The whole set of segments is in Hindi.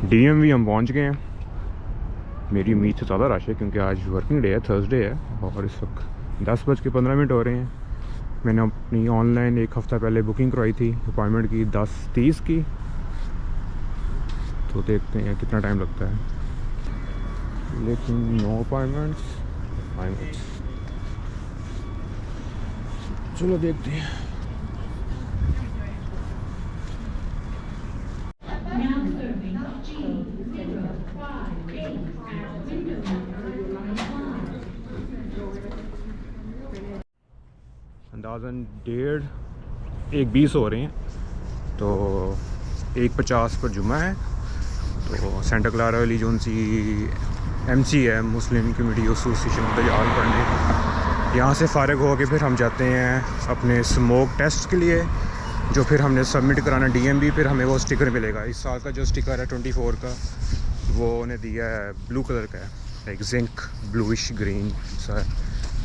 DMV हम पहुंच गए हैं। मेरी उम्मीद से ज़्यादा रश है क्योंकि आज वर्किंग डे है, थर्सडे है और इस वक्त 10:15 हो रहे हैं। मैंने अपनी ऑनलाइन एक हफ़्ता पहले बुकिंग करवाई थी अपॉइंटमेंट की 10:30 की, तो देखते हैं कितना टाइम लगता है, लेकिन नो अपॉइंटमेंट्स। चलो देखते हैं। अंदाज़न 1:20 हो रहे हैं, तो 1:50 पर जुम्मा है। तो सेंटा क्लारा वाली जो सी MC है, मुस्लिम कम्युनिटी एसोसिएशन दजाल पढ़ने, यहाँ से फ़ारिग हो के फिर हम जाते हैं अपने स्मोक टेस्ट के लिए, जो फिर हमने सबमिट कराना DMV। फिर हमें वो स्टिकर मिलेगा। इस साल का जो स्टिकर है 24 का, वो उन्हें दिया है ब्लू कलर का है, एक जिंक ब्लूइश ग्रीन सा है।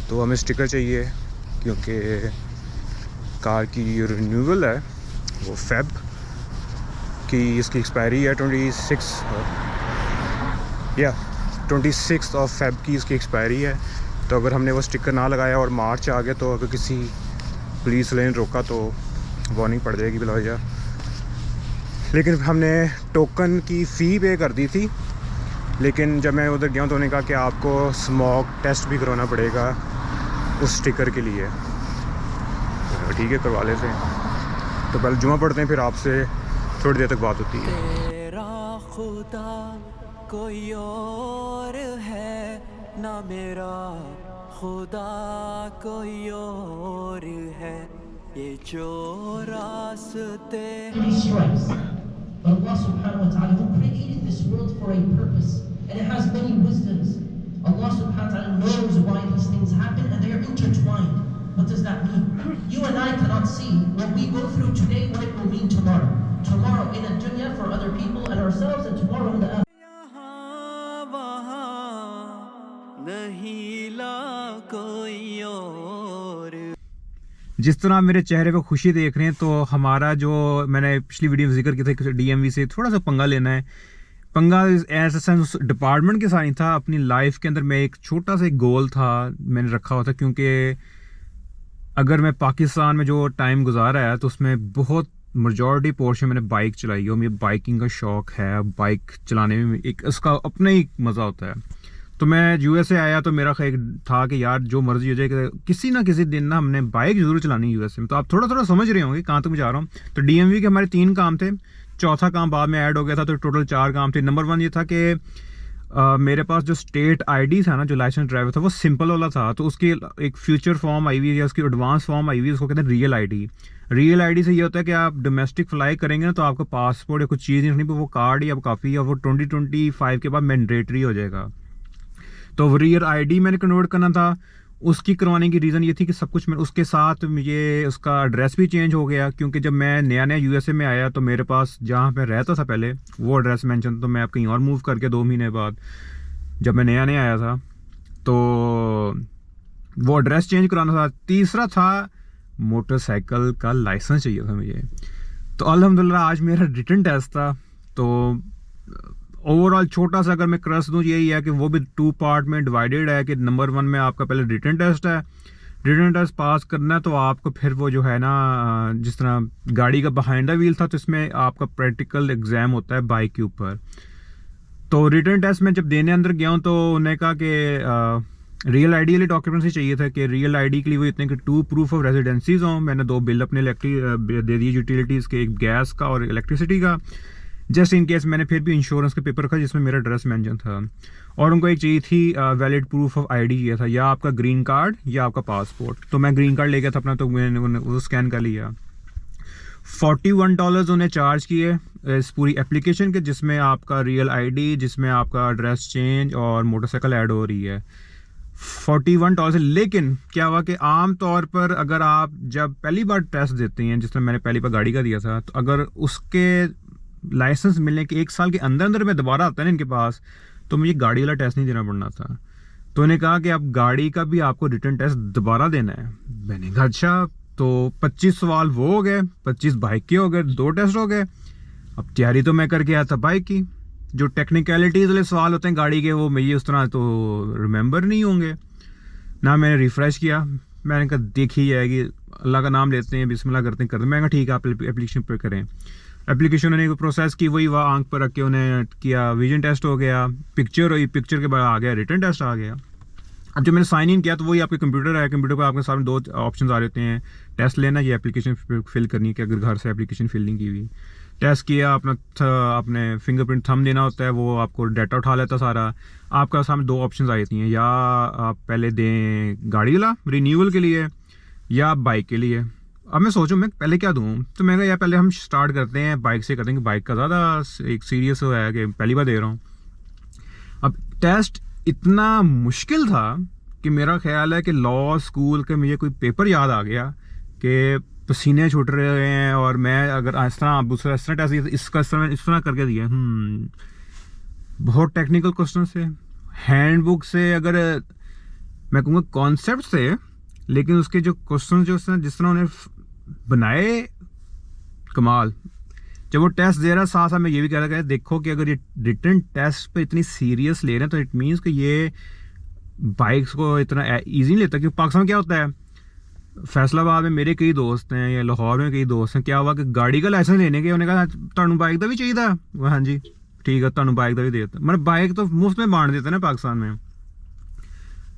तो हमें स्टिकर चाहिए क्योंकि कार की रिन्यूअल है, वो फेब की इसकी एक्सपायरी है 26 ऑफ फेब की इसकी एक्सपायरी है। तो अगर हमने वो स्टिकर ना लगाया और मार्च आ गया, तो अगर किसी पुलिस वाले ने रोका तो वार्निंग पड़ जाएगी बिला वजह। लेकिन हमने टोकन की फ़ी पे कर दी थी, लेकिन जब मैं उधर गया तो उन्होंने कहा कि आपको स्मोक टेस्ट भी करवाना पड़ेगा उस स्टिकर के लिए। ठीक है, करवा लेते हैं। तो पहले जुमा पढ़ते हैं, फिर आपसे थोड़ी देर तक बात होती है। तेरा खुदा कोई और है ना, मेरा खुदा कोई और है, ये जो रास्ते। But Allah subhanahu wa ta'ala, who created this world for a purpose, and it has many wisdoms. Allah subhanahu wa ta'ala knows why these things happen, and they are intertwined. What does that mean? You and I cannot see what we go through today, what it will mean tomorrow. Tomorrow in the dunya for other people and ourselves, and tomorrow in the akhirah. जिस तरह आप मेरे चेहरे पे खुशी देख रहे हैं, तो हमारा जो मैंने पिछली वीडियो में जिक्र किया था DMV से थोड़ा सा पंगा लेना है। पंगा ऐसा सेंस डिपार्टमेंट के साथ नहीं था, अपनी लाइफ के अंदर मैं एक छोटा सा एक गोल था मैंने रखा हुआ था, क्योंकि अगर मैं पाकिस्तान में जो टाइम गुजारा है तो उसमें बहुत मेजॉरिटी पोर्शन मैंने बाइक चलाई है। मुझे बाइकिंग का शौक़ है, बाइक चलाने में एक उसका अपना ही मज़ा होता है। तो मैं USA आया तो मेरा एक था कि यार जो मर्जी हो जाए, किसी ना किसी दिन ना हमने बाइक ज़रूर चलानी USA में। तो आप थोड़ा थोड़ा समझ रहे होंगे कहाँ तक मैं जा रहा हूँ। तो DMV के हमारे 3 काम थे, चौथा काम बाद में ऐड हो गया था, तो टोटल 4 काम थे। नंबर 1 ये था कि मेरे पास जो स्टेट ID था ना, जो लाइसेंस ड्राइवर था, वो सिंपल वाला था। तो उसकी एक फ्यूचर फॉर्म आई हुई है या उसकी एडवांस फॉर्म आई हुई है, उसको कहते हैं रियल ID। रियल ID से ये होता है कि आप डोमेस्टिक फ्लाई करेंगे ना, तो आपका पासपोर्ट या कुछ चीज़ नहीं रखनी, वो कार्ड ही अब काफ़ी है, वो 2025 के बाद मैंडेटरी हो जाएगा। तो रियल ID मैंने कन्वर्ट करना था। उसकी करवाने की रीज़न ये थी कि सब कुछ मैं उसके साथ मुझे उसका एड्रेस भी चेंज हो गया, क्योंकि जब मैं नया USA में आया तो मेरे पास जहाँ पे रहता था पहले वो एड्रेस मेंशन, तो मैं अब कहीं और मूव करके 2 महीने बाद जब मैं नया आया था तो वो एड्रेस चेंज कराना था। तीसरा था मोटरसाइकिल का लाइसेंस चाहिए था मुझे। तो अल्हम्दुलिल्लाह आज मेरा रिटन टेस्ट था। तो ओवरऑल छोटा सा अगर मैं क्रस दूँ यही है कि वो भी 2 पार्ट में डिवाइडेड है, कि नंबर 1 में आपका पहले रिटन टेस्ट है। रिटन टेस्ट पास करना है तो आपको फिर वो जो है ना, जिस तरह गाड़ी का बिहाइंड द व्हील था, तो इसमें आपका प्रैक्टिकल एग्ज़ाम होता है बाइक के ऊपर। तो रिटन टेस्ट में जब देने अंदर गया हूँ तो उन्होंने कहा कि रियल ID वाले डॉक्यूमेंट्स ही चाहिए था, कि रियल ID के लिए वो इतने कि 2 प्रूफ ऑफ रेजिडेंसीज हों। मैंने 2 बिल अपने दे दिए यूटिलिटीज़ के, एक गैस का और इलेक्ट्रिसिटी का, जस्ट इन केस। मैंने फिर भी इंश्योरेंस के पेपर रखा जिसमें मेरा एड्रेस मेंशन था। और उनको एक चाहिए थी वैलिड प्रूफ ऑफ ID चाहिए था, या आपका ग्रीन कार्ड या आपका पासपोर्ट। तो मैं ग्रीन कार्ड ले गया था अपना, तो मैंने वो स्कैन कर लिया। $41 उन्हें चार्ज किए इस पूरी एप्लीकेशन के, जिसमें आपका रियल ID, जिसमें आपका एड्रेस चेंज और मोटरसाइकिल ऐड हो रही है। $41। लेकिन क्या हुआ कि आम तौर पर अगर आप जब पहली बार टेस्ट देते हैं, जिस तरह मैंने पहली बार गाड़ी का दिया था, तो अगर उसके लाइसेंस मिलने के 1 साल के अंदर अंदर में दोबारा आता है ना इनके पास, तो मुझे गाड़ी वाला टेस्ट नहीं देना पड़ना था। तो उन्होंने कहा कि अब गाड़ी का भी आपको रिटर्न टेस्ट दोबारा देना है। मैंने कहा अच्छा। तो 25 सवाल वो हो गए, 25 बाइक के हो गए, 2 टेस्ट हो गए। अब तैयारी तो मैं करके आया था बाइक की, जो टेक्निकलिटीज़ वाले सवाल होते हैं गाड़ी के, वो मुझे उस तरह तो रिमेंबर नहीं होंगे ना। मैंने रिफ़्रेश किया, मैंने कहा देखी जाएगी, अल्लाह का नाम लेते हैं, बिस्मिल्लाह करते हैं। मैंने कहा ठीक है, आप एप्लीकेशन पे करें। एप्लीकेशन उन्होंने प्रोसेस की, वही वह आंख पर रख के उन्हें किया, विजन टेस्ट हो गया, पिक्चर हुई, पिक्चर के बाद आ गया रिटर्न टेस्ट आ गया। अब जब मैंने साइन इन किया तो वही आपके कंप्यूटर आया, कंप्यूटर पर आपके सामने 2 ऑप्शन आ रहे होते हैं, टेस्ट लेना या एप्लीकेशन फिल करनी है, कि अगर घर से एप्लीकेशन फिल नहीं की हुई। टेस्ट किया, अपने फिंगरप्रिंट थंब देना होता है, वो आपको डाटा उठा लेता सारा। आपका सामने 2 ऑप्शन आ जाती हैं, या आप पहले दें गाड़ी वाला रिन्यूअल के लिए या बाइक के लिए। अब मैं सोचूं मैं पहले क्या दूं, तो मैं कहा यार पहले हम स्टार्ट करते हैं बाइक से, करते हैं कि बाइक का ज़्यादा एक सीरियस है कि पहली बार दे रहा हूँ। अब टेस्ट इतना मुश्किल था कि मेरा ख्याल है कि लॉ स्कूल के मुझे कोई पेपर याद आ गया कि पसीने छूट रहे हैं, और मैं अगर इस तरह दूसरा इस तरह टेस्ट इसका इस तरह करके दिया। बहुत टेक्निकल क्वेश्चन से, हैंड बुक से, अगर मैं कहूँगा कॉन्सेप्ट से, लेकिन उसके जो क्वेश्चन जो जिस तरह उन्हें बनाए, कमाल। जब वो टेस्ट दे रहा साथ साथ मैं ये भी कह रहा था, देखो कि अगर ये रिटर्न टेस्ट पे इतनी सीरियस ले रहे हैं तो इट मीन्स कि ये बाइक्स को इतना ईजी नहीं लेता। क्योंकि पाकिस्तान क्या होता है, फैसलाबाद में मेरे कई दोस्त हैं या लाहौर में कई दोस्त हैं, क्या हुआ कि गाड़ी का लाइसेंस लेने के उन्होंने कहा तुहानू बाइक का भी चाहिए था, हाँ जी ठीक है तुहानू बाइक का भी देता, मतलब बाइक तो मुफ्त में बांट देते ना पाकिस्तान में।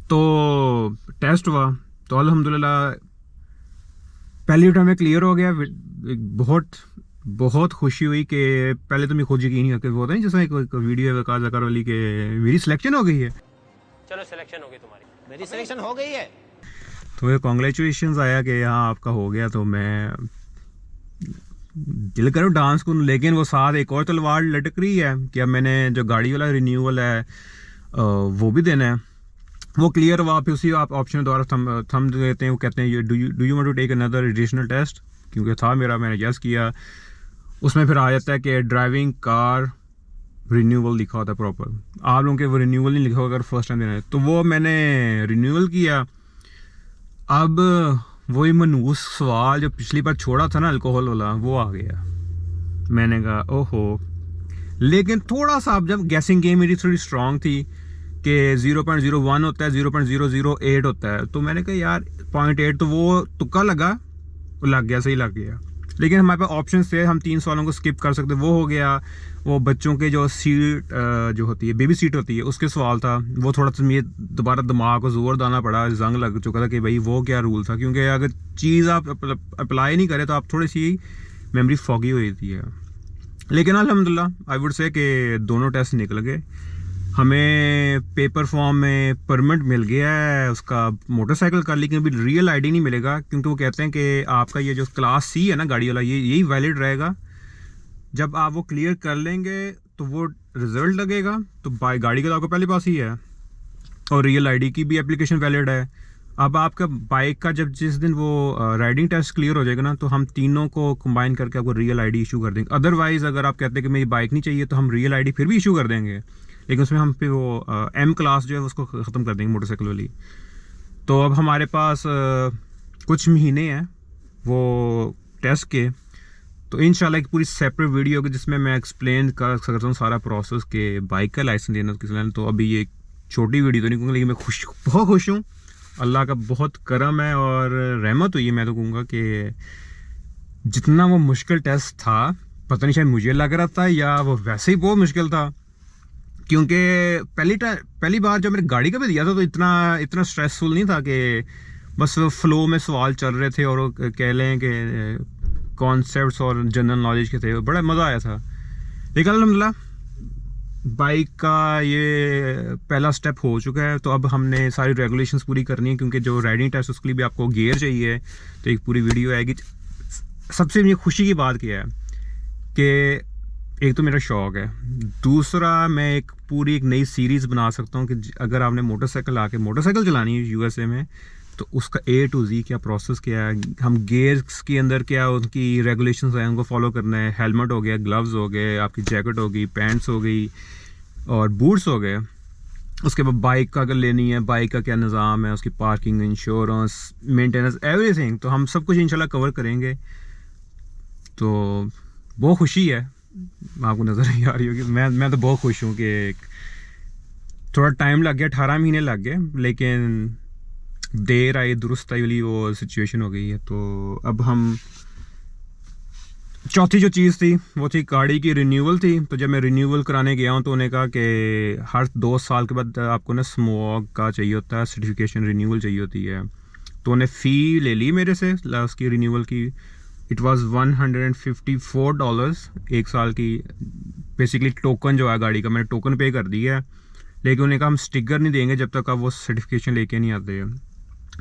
तो टेस्ट हुआ तो अल्हम्दुलिल्लाह पहली टाइम में क्लियर हो गया। बहुत खुशी हुई कि पहले तो मैं खुद यकीन नहीं करके, वो होता है जैसे एक वीडियो है कार वाली के मेरी सिलेक्शन हो गई है, चलो सिलेक्शन हो गई तुम्हारी, मेरी सिलेक्शन हो गई है, तो ये कॉन्ग्रेचुलेशन आया कि हाँ आपका हो गया। तो मैं दिल करो डांस को, लेकिन वो साथ एक और तलवार लटक रही है कि अब मैंने जो गाड़ी वाला रिन्यूअल है वो भी देना है। वो क्लियर हुआ, फिर उसी आप ऑप्शन द्वारा थम देते हैं, वो कहते हैं do you want to take another additional test, क्योंकि था मेरा, मैंने यस किया। उसमें फिर आ जाता है कि ड्राइविंग कार रिन्यूअल लिखा होता है प्रॉपर, आप लोगों के वो रिन्यूअल नहीं लिखा होगा अगर फर्स्ट टाइम देना है। तो वो मैंने रिन्यूअल किया। अब वही मनूस सवाल जो पिछली बार छोड़ा था ना अल्कोहल वाला, वो आ गया। मैंने कहा ओहो, लेकिन थोड़ा सा अब जब गैसिंग गेम मेरी थोड़ी स्ट्रांग थी कि 0.01 होता है, 0.008 होता है, तो मैंने कहा यार 0.8 तो वो तुक्का लगा, वो लग गया, सही लग गया। लेकिन हमारे पास ऑप्शन थे, हम 3 सवालों को स्किप कर सकते, वो हो गया। वो बच्चों के जो सीट जो होती है, बेबी सीट होती है, उसके सवाल था, वो थोड़ा सा मुझे दोबारा दिमाग को जोर दाना पड़ा, जंग लग चुका था कि भाई वो क्या रूल था, क्योंकि अगर चीज़ आप अप्लाई नहीं करें तो आप थोड़ी सी मेमोरी फॉगी हो जाती है। लेकिन अल्हम्दुलिल्लाह आई वुड से कि दोनों टेस्ट निकल गए। हमें पेपर फॉर्म में परमिट मिल गया है उसका मोटरसाइकिल का, लेकिन अभी रियल आईडी नहीं मिलेगा, क्योंकि वो कहते हैं कि आपका ये जो क्लास सी है ना गाड़ी वाला, यही वैलिड रहेगा। जब आप वो क्लियर कर लेंगे तो वो रिजल्ट लगेगा, तो गाड़ी का तो आपको पहले पास ही है, और रियल आईडी की भी एप्लीकेशन वैलिड है। अब आपका बाइक का जब जिस दिन वो राइडिंग टेस्ट क्लियर हो जाएगा ना, तो हम तीनों को कंबाइन करके आपको रियल आईडी इशू कर देंगे। अदरवाइज़ अगर आप कहते हैं कि मेरी बाइक नहीं चाहिए, तो हम रियल आईडी फिर भी इशू कर देंगे, लेकिन उसमें हम फिर वो एम क्लास जो है उसको ख़त्म कर देंगे, मोटरसाइकिल वाली। तो अब हमारे पास कुछ महीने हैं वो टेस्ट के, तो इंशाल्लाह एक पूरी सेपरेट वीडियो होगी जिसमें मैं एक्सप्लेन कर सकता हूँ सारा प्रोसेस के बाइक का लाइसेंस देना किस लाइन। तो अभी ये छोटी वीडियो तो नहीं कहूँगा, लेकिन मैं बहुत खुश हूँ, अल्लाह का बहुत करम है और रहमत हुई है। मैं तो कहूँगा कि जितना वो मुश्किल टेस्ट था, पता नहीं शायद मुझे लग रहा था या वो वैसे ही बहुत मुश्किल था, क्योंकि पहली बार जब मैंने गाड़ी का भी दिया था तो इतना स्ट्रेसफुल नहीं था कि बस फ्लो में सवाल चल रहे थे और कह लें कि कॉन्सेप्ट्स और जनरल नॉलेज के थे, बड़ा मज़ा आया था। लेकिन अल्हम्दुलिल्लाह बाइक का ये पहला स्टेप हो चुका है। तो अब हमने सारी रेगुलेशंस पूरी करनी है, क्योंकि जो राइडिंग टेस्ट उसके लिए भी आपको गियर चाहिए, तो एक पूरी वीडियो आएगी। सबसे मुझे खुशी की बात क्या है कि एक तो मेरा शौक़ है, दूसरा मैं एक नई सीरीज़ बना सकता हूँ कि अगर आपने मोटरसाइकिल चलानी है यूएसए में, तो उसका A to Z क्या प्रोसेस क्या है, हम गेयर्स के अंदर क्या उनकी रेगुलेशंस हैं उनको फॉलो करना है। हेलमेट हो गया, ग्लव्स हो गए, आपकी जैकेट हो गई, पैंट्स हो गई और बूट्स हो गए। उसके बाद बाइक का अगर लेनी है, बाइक का क्या निज़ाम है, उसकी पार्किंग, इंश्योरेंस, मेंटेनेंस, एवरीथिंग, तो हम सब कुछ इंशाल्लाह कवर करेंगे। तो बहुत खुशी है आपको नज़र नहीं आ रही होगी। मैं तो बहुत खुश हूँ कि थोड़ा टाइम लग गया, 18 महीने लग गए, लेकिन देर आई दुरुस्त आई वाली वो सिचुएशन हो गई है। तो अब हम चौथी जो चीज़ थी वो थी गाड़ी की रिन्यूअल थी। तो जब मैं रिन्यूअल कराने गया हूँ तो उन्होंने कहा कि हर 2 साल के बाद आपको ना स्मोक का चाहिए होता है, सर्टिफिकेशन रिन्यूअल चाहिए होती है। तो उन्हें फ़ी ले ली मेरे से उसकी रिन्यूअल की। इट वाज $154 एक साल की। बेसिकली टोकन जो है गाड़ी का, मैंने टोकन पे कर दिया है, लेकिन उन्हें कहा हम स्टिकर नहीं देंगे जब तक आप वो सर्टिफिकेशन लेके नहीं आते।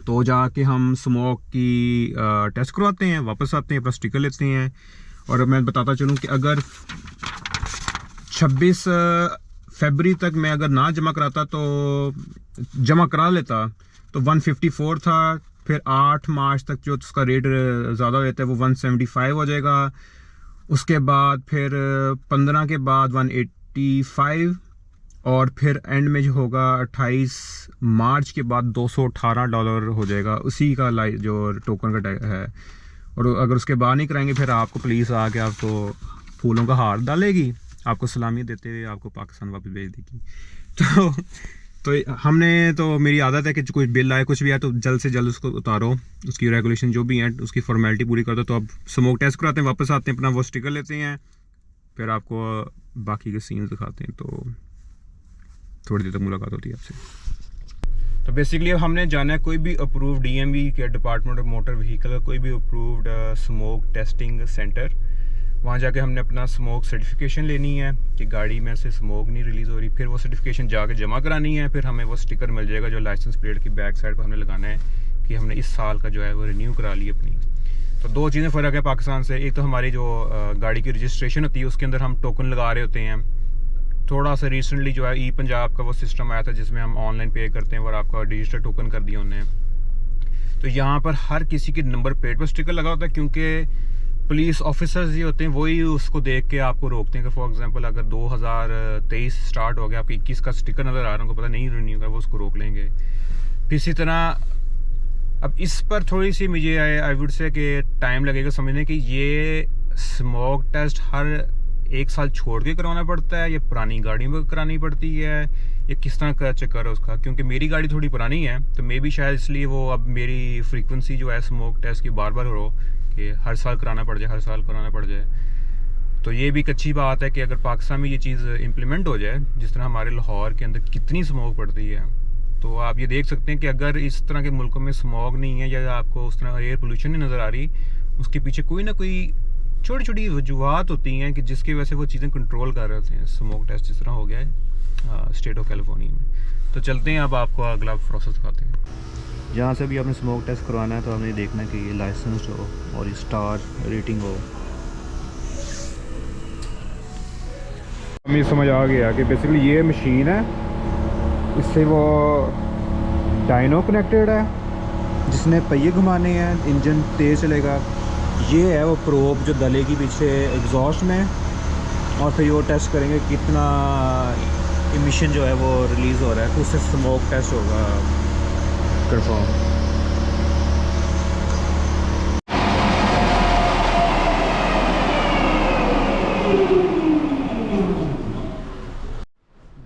तो जाके हम स्मोक की टेस्ट करवाते हैं, वापस आते हैं, अपना स्टिकर लेते हैं। और मैं बताता चलूँ कि अगर 26 फरवरी तक मैं अगर ना जमा कराता तो जमा करा लेता तो 154 था। फिर 8 मार्च तक जो उसका रेट ज़्यादा हो जाता है वो 175 हो जाएगा। उसके बाद फिर 15 के बाद 185, और फिर एंड में जो होगा 28 मार्च के बाद $218 हो जाएगा उसी का जो टोकन का है। और अगर उसके बाद नहीं कराएंगे फिर आपको पुलिस आके आपको फूलों का हार डालेगी, आपको सलामी देते हुए आपको पाकिस्तान वापस भेज देगी। तो हमने तो मेरी आदत है कि कोई बिल आए कुछ भी आए तो जल्द से जल्द उसको उतारो, उसकी रेगुलेशन जो भी है उसकी फॉर्मेलिटी पूरी कर दो। तो अब स्मोक टेस्ट कराते हैं, वापस आते हैं, अपना वो स्टिकर लेते हैं, फिर आपको बाकी के सीन्स दिखाते हैं। तो थोड़ी देर तक मुलाकात होती है आपसे। तो बेसिकली अब हमने जाना है कोई भी अप्रूव्ड डीएमवी के डिपार्टमेंट ऑफ मोटर व्हीकल का कोई भी अप्रूव्ड स्मोक टेस्टिंग सेंटर, वहाँ जाके हमने अपना स्मोक सर्टिफिकेशन लेनी है कि गाड़ी में से स्मोक नहीं रिलीज़ हो रही। फिर वो सर्टिफिकेशन जाके जमा करानी है, फिर हमें वो स्टिकर मिल जाएगा जो लाइसेंस प्लेट की बैक साइड पर हमने लगाना है कि हमने इस साल का जो है वो रिन्यू करा ली अपनी। तो दो चीज़ें फ़र्क है पाकिस्तान से। एक तो हमारी जो गाड़ी की रजिस्ट्रेशन होती है उसके अंदर हम टोकन लगा रहे होते हैं। थोड़ा सा रिसेंटली जो है ई पंजाब का वो सिस्टम आया था जिसमें हम ऑनलाइन पे करते हैं और आपका डिजिटल टोकन कर दिया उन्होंने। तो यहाँ पर हर किसी के नंबर प्लेट पर स्टिकर लगा होता है, क्योंकि पुलिस ऑफिसर्स जो होते हैं वही उसको देख के आपको रोकते हैं कि फॉर एग्जांपल अगर 2023 स्टार्ट हो गया, आपको 21 का स्टिकर नज़र आ रहा है, उनको पता नहीं रिन्यू कर, वो उसको रोक लेंगे। फिर इसी तरह अब इस पर थोड़ी सी मुझे आई वुड से कि टाइम लगेगा समझने कि ये स्मोक टेस्ट हर 1 साल छोड़ के करवाना पड़ता है या पुरानी गाड़ी में करानी पड़ती है या किस तरह का चक्कर है उसका। क्योंकि मेरी गाड़ी थोड़ी पुरानी है तो मे भी शायद इसलिए वो अब मेरी फ्रीक्वेंसी जो है स्मोक टेस्ट की बार बार हो कि हर साल कराना पड़ जाए, हर साल कराना पड़ जाए। तो ये भी एक अच्छी बात है कि अगर पाकिस्तान में ये चीज़ इम्प्लीमेंट हो जाए, जिस तरह हमारे लाहौर के अंदर कितनी स्मोक पड़ती है, तो आप ये देख सकते हैं कि अगर इस तरह के मुल्कों में स्मॉग नहीं है या आपको उस तरह एयर पोल्यूशन नहीं नज़र आ रही, उसके पीछे कोई ना कोई छोटी छोटी वजूहत होती हैं कि जिसकी वजह से वो चीज़ें कंट्रोल कर रहे होते हैं। स्मोक टेस्ट जिस तरह हो गया है स्टेट ऑफ कैलिफोर्निया में। तो चलते हैं, अब आपको अगला प्रोसेस दिखाते हैं। जहाँ से भी आपने स्मोक टेस्ट करवाना है तो आपने देखना है कि ये लाइसेंस हो और ये स्टार रेटिंग हो। हमें समझ आ गया कि बेसिकली ये मशीन है, इससे वो डायनो कनेक्टेड है जिसने पहिए घुमाने हैं, इंजन तेज़ चलेगा। ये है वो प्रोब जो डलेगी पीछे एग्जॉस्ट में, और फिर वो टेस्ट करेंगे कितना इमिशन जो है वो रिलीज़ हो रहा है, तो उससे स्मोक टेस्ट होगा कंफर्म।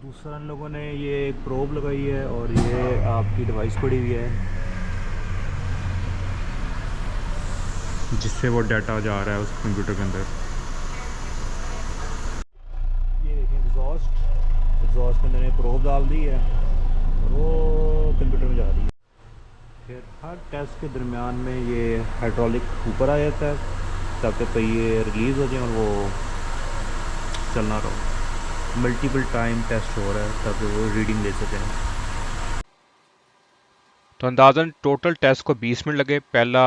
दूसरा इन लोगों ने ये एक प्रोब लगाई है और ये आपकी डिवाइस पड़ी हुई है जिससे वो डाटा जा रहा है उस कंप्यूटर के अंदर। ये देखें एग्जॉस्ट के अंदर ने प्रोब डाल दी है और वो कंप्यूटर में जा रही है। फिर हर टेस्ट के दरमियान में ये हाइड्रोलिक ऊपर आ जाता है ताकि पहिए रिलीज़ हो जाए और वो चलना रहो। मल्टीपल टाइम टेस्ट हो रहा है ताकि वो रीडिंग ले सकें। तो अंदाज़न टोटल टेस्ट को 20 मिनट लगे। पहला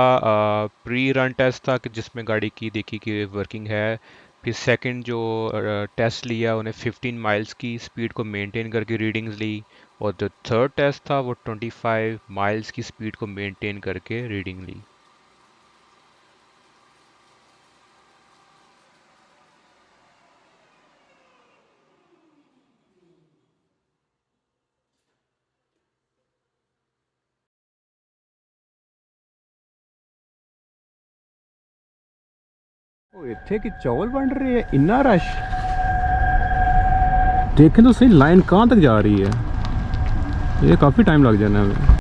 प्री रन टेस्ट था कि जिसमें गाड़ी की देखी कि वर्किंग है। फिर सेकंड जो टेस्ट लिया उन्हें 15 माइल्स की स्पीड को मेंटेन करके रीडिंग्स ली, और जो थर्ड टेस्ट था वो 25 माइल्स की स्पीड को मेंटेन करके रीडिंग ली। इत्थे कि चौल बन रहे हैं, इन्ना रश देखें तो सही, लाइन कहाँ तक जा रही है, ये काफ़ी टाइम लग जाना है।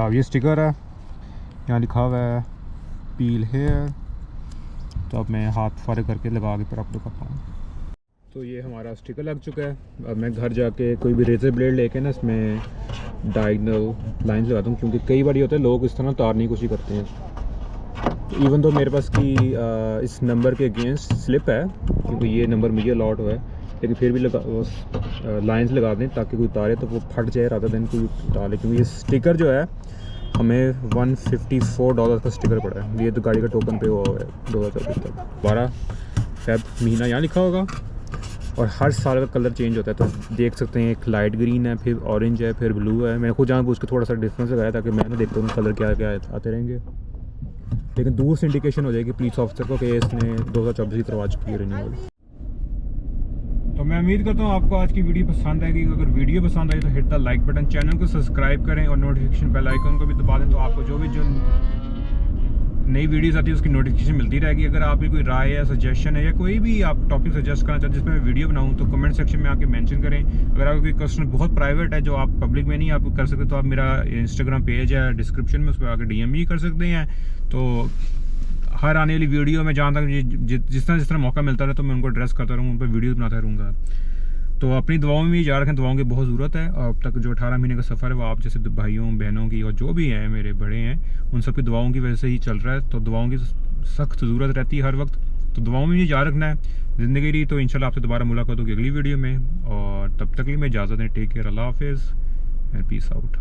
ये स्टिकर है, यहाँ लिखा हुआ है पील हेयर, तो अब मैं हाथ फारे करके लगा के फिर आप दिखाता हूँ। तो ये हमारा स्टिकर लग चुका है। अब मैं घर जाके कोई भी रेजर ब्लेड लेके ना इसमें डायगनल लाइंस लगाता हूँ, क्योंकि कई बार ये होता है लोग इस तरह उतारने की कोशिश करते हैं। इवन तो मेरे पास की इस नंबर के अगेंस्ट स्लिप है, क्योंकि ये नंबर मुझे अलॉट हुआ है, लेकिन फिर भी लाइंस लगा दें ताकि कोई उतारे तो वो फट जाए रादर देन कोई उतारे, क्योंकि ये स्टिकर जो है हमें $154 का स्टिकर पड़ा है। ये तो गाड़ी का टोकन पे हुआ है 2024 तक। 12 फेब महीना यहाँ लिखा होगा, और हर साल का कलर चेंज होता है। तो देख सकते हैं एक लाइट ग्रीन है, फिर ऑरेंज है, फिर ब्लू है। मैंने खुद जहाँ उसके थोड़ा सा डिफरेंस लगाया ताकि मैं ना देखता हूँ कलर क्या क्या आते रहेंगे, लेकिन दूर से इंडिकेशन हो जाएगी पुलिस ऑफिसर को कि इसने 2024 की तरफ आ चुकी है रिन्यूअल। तो मैं उम्मीद करता हूँ आपको आज की वीडियो पसंद आएगी। अगर वीडियो पसंद आई तो hit the like button, channel को सब्सक्राइब करें और नोटिफिकेशन बेल आइकन को भी दबा दें, तो आपको जो नई वीडियोस आती है उसकी नोटिफिकेशन मिलती रहेगी। अगर आपकी कोई राय है, सजेशन है, या कोई भी आप टॉपिक सजेस्ट करना चाहते हैं जिसमें मैं वीडियो बनाऊँ, तो कमेंट सेक्शन में आके मेंशन करें। अगर आपका कोई क्वेश्चन बहुत प्राइवेट है जो आप पब्लिक में नहीं आप कर सकते, तो आप मेरा इंस्टाग्राम पेज है डिस्क्रिप्शन में, उस पर आकर DM भी कर सकते हैं। तो हर आने वाली वीडियो में जहाँ तक जिस तरह मौका मिलता है तो मैं उनको एड्रेस करता रहूँगा, उन पर वीडियो बनाता रहूँगा। तो अपनी दुआओं में याद रखें, दुआओं की बहुत ज़रूरत है। और अब तक जो 18 महीने का सफ़र है वो आप जैसे भाइयों बहनों की और जो भी हैं मेरे बड़े हैं उन सब की दुआओं की वजह से ही चल रहा है। तो दुआओं की सख्त ज़रूरत रहती है हर वक्त, तो दुआओं में याद रखना है। ज़िंदगी रही तो इंशाल्लाह आपसे दोबारा मुलाकात होगी अगली वीडियो में, और तब तक के लिए मैं इजाज़त दें। टेक केयर, अल्लाह हाफिज़ एंड पीस आउट।